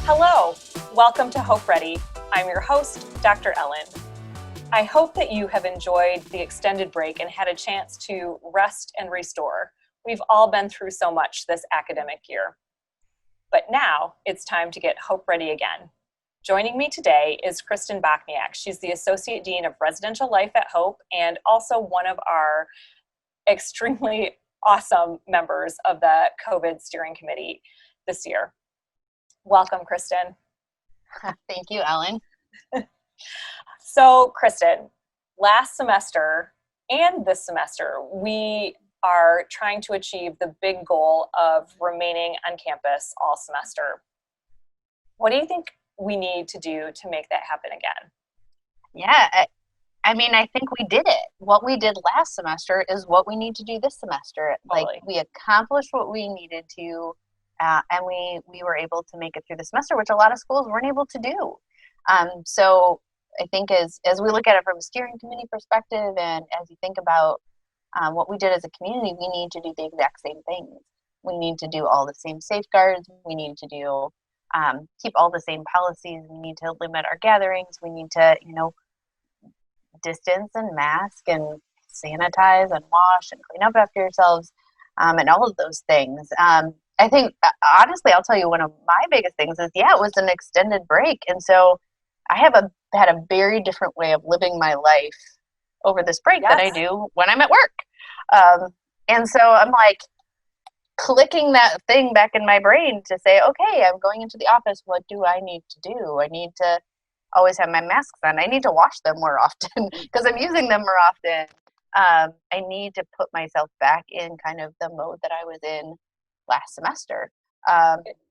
Hello, welcome to Hope Ready. I'm your host, Dr. Ellen. I hope that you have enjoyed the extended break and had a chance to rest and restore. We've all been through so much this academic year. But now it's time to get Hope Ready again. Joining me today is Kristyn Bochniak. She's the Associate Dean of Residential Life at Hope and also one of our extremely awesome members of the COVID steering committee this year. Welcome, Kristyn. Thank you, Ellen. So, Kristyn, last semester and this semester, we are trying to achieve the big goal of remaining on campus all semester. What do you think we need to do to make that happen again? Yeah, I think we did it. What we did last semester is what we need to do this semester. Totally. Like, we accomplished what we needed to, and we were able to make it through the semester, which a lot of schools weren't able to do. So I think as we look at it from a steering committee perspective, and as you think about what we did as a community, we need to do the exact same things. We need to do all the same safeguards. We need to do keep all the same policies. We need to limit our gatherings. We need to, distance and mask and sanitize and wash and clean up after yourselves, and all of those things. I think, honestly, I'll tell you, one of my biggest things is, it was an extended break. And so I had a very different way of living my life over this break than I do when I'm at work. And so I'm like clicking that thing back in my brain to say, okay, I'm going into the office. What do I need to do? I need to always have my masks on. I need to wash them more often because I'm using them more often. I need to put myself back in kind of the mode that I was in last semester,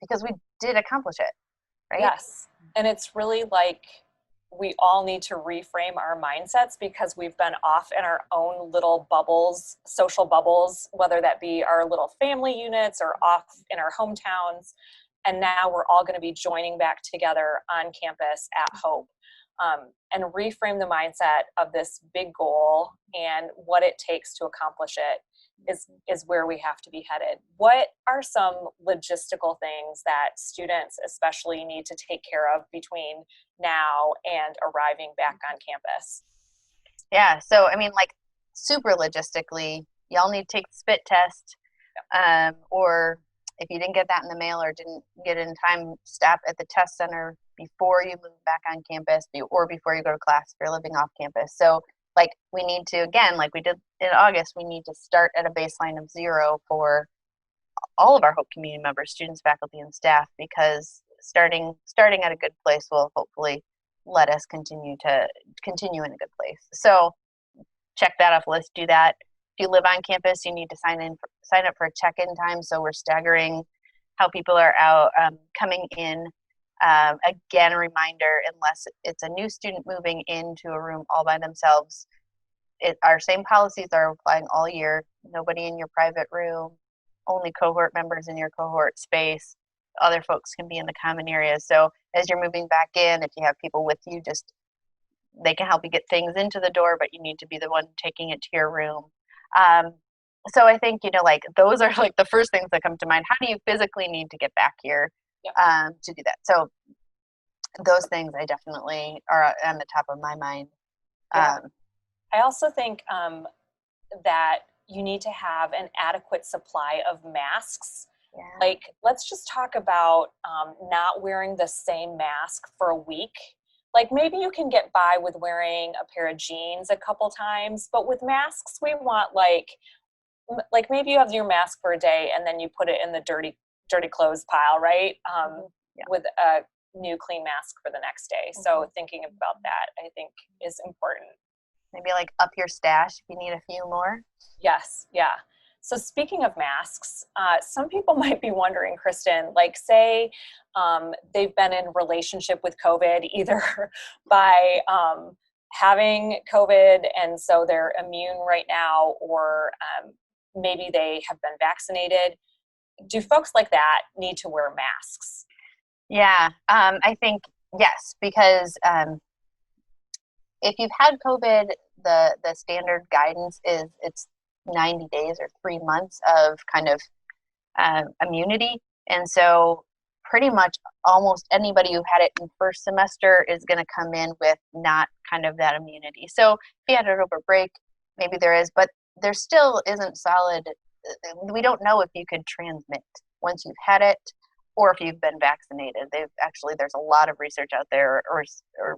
because we did accomplish it, right? Yes, and it's really like we all need to reframe our mindsets because we've been off in our own little bubbles, social bubbles, whether that be our little family units or off in our hometowns. And now we're all going to be joining back together on campus at Hope, and reframe the mindset of this big goal and what it takes to accomplish it is where we have to be headed. What are some logistical things that students especially need to take care of between now and arriving back on campus? Yeah, so super logistically, y'all need to take the spit test, or if you didn't get that in the mail or didn't get it in time, stop at the test center before you move back on campus or before you go to class if you're living off campus. So we need to, again, like we did in August, we need to start at a baseline of 0 for all of our Hope community members, students, faculty, and staff, because starting at a good place will hopefully let us continue in a good place. So check that off the list, do that. If you live on campus, you need to sign up for a check-in time. So we're staggering how people are out coming in. Again, a reminder, unless it's a new student moving into a room all by themselves, our same policies are applying all year. Nobody in your private room, only cohort members in your cohort space. Other folks can be in the common areas. So as you're moving back in, if you have people with you, they can help you get things into the door, but you need to be the one taking it to your room. So I think, those are the first things that come to mind. How do you physically need to get back here? Yep. To do that? So those things I definitely are on the top of my mind. Yeah. I also think that you need to have an adequate supply of masks. Yeah. Let's just talk about not wearing the same mask for a week. Maybe you can get by with wearing a pair of jeans a couple times, but with masks, we want maybe you have your mask for a day and then you put it in the dirty clothes pile, right? With a new clean mask for the next day. Mm-hmm. So thinking about that, I think, is important. Maybe up your stash if you need a few more. Yes, yeah. So speaking of masks, some people might be wondering, Kristyn, say they've been in relationship with COVID either by having COVID and so they're immune right now, or maybe they have been vaccinated. Do folks like that need to wear masks? Yeah, I think yes, because if you've had COVID, the standard guidance is it's 90 days or 3 months of kind of immunity. And so pretty much almost anybody who had it in first semester is going to come in with not kind of that immunity. So if you had it over break, maybe there is, but there still isn't solid. We don't know if you could transmit once you've had it or if you've been vaccinated. There's a lot of research out there or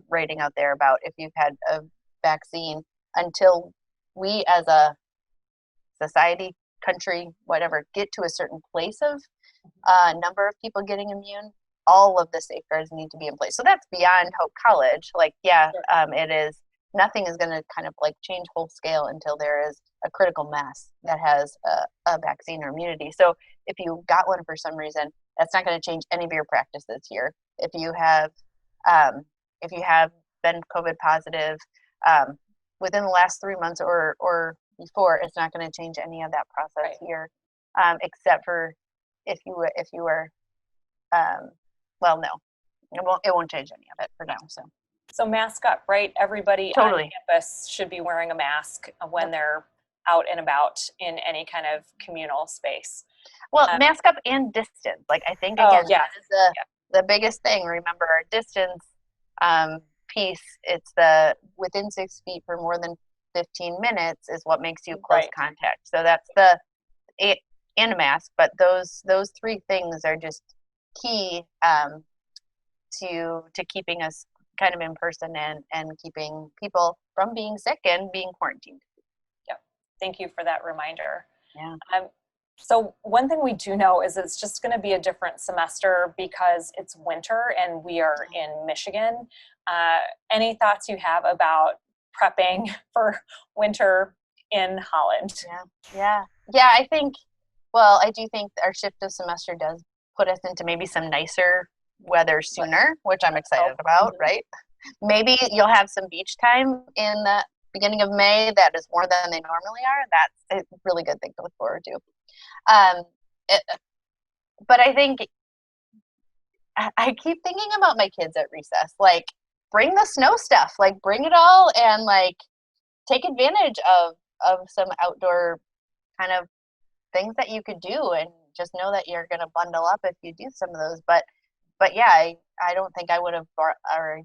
writing out there about if you've had a vaccine, until we as a society, country, whatever, get to a certain place of number of people getting immune, all of the safeguards need to be in place. So that's beyond Hope College. Like, yeah, it is. Nothing is going to kind of like change whole scale until there is a critical mass that has a vaccine or immunity. So if you got one for some reason, that's not going to change any of your practices here. If you have been COVID positive within the last 3 months or before, it's not going to change any of that process here, except for if you were well, no, it won't change any of it for now. So mask up, right? Everybody Totally on campus should be wearing a mask when they're out and about in any kind of communal space. Well, mask up and distance. Like, I think, again, that is the biggest thing. Remember our distance piece. It's the within 6 feet for more than 15 minutes is what makes you close contact. So that's and a mask. But those three things are just key to keeping us kind of in person and keeping people from being sick and being quarantined. Yep. Thank you for that reminder. Yeah. So one thing we do know is it's just going to be a different semester because it's winter and we are in Michigan. Any thoughts you have about prepping for winter in Holland? Yeah. I do think our shift of semester does put us into maybe some nicer weather sooner, which I'm excited about, right? Maybe you'll have some beach time in the beginning of May that is more than they normally are. That's a really good thing to look forward to. But I think I keep thinking about my kids at recess, like, bring the snow stuff, like, bring it all, and like take advantage of some outdoor kind of things that you could do, and just know that you're going to bundle up if you do some of those. But yeah, I don't think I would have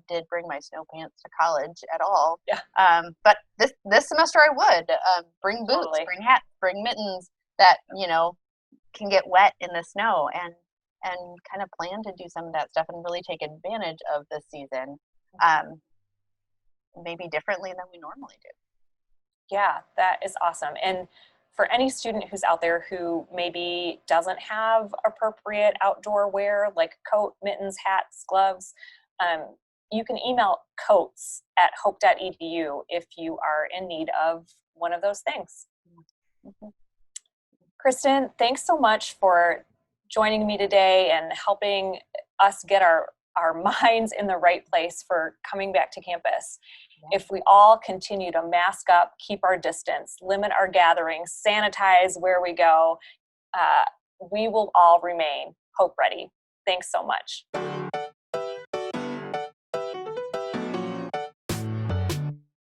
did bring my snow pants to college at all. Yeah. But this semester I would bring boots, bring hats, bring mittens that, can get wet in the snow, and kind of plan to do some of that stuff and really take advantage of the season, maybe differently than we normally do. Yeah, that is awesome. And for any student who's out there who maybe doesn't have appropriate outdoor wear, like coat, mittens, hats, gloves, you can email coats@hope.edu if you are in need of one of those things. Mm-hmm. Kristyn, thanks so much for joining me today and helping us get our minds in the right place for coming back to campus. Yeah. If we all continue to mask up, keep our distance, limit our gatherings, sanitize where we go, we will all remain hope ready. Thanks so much.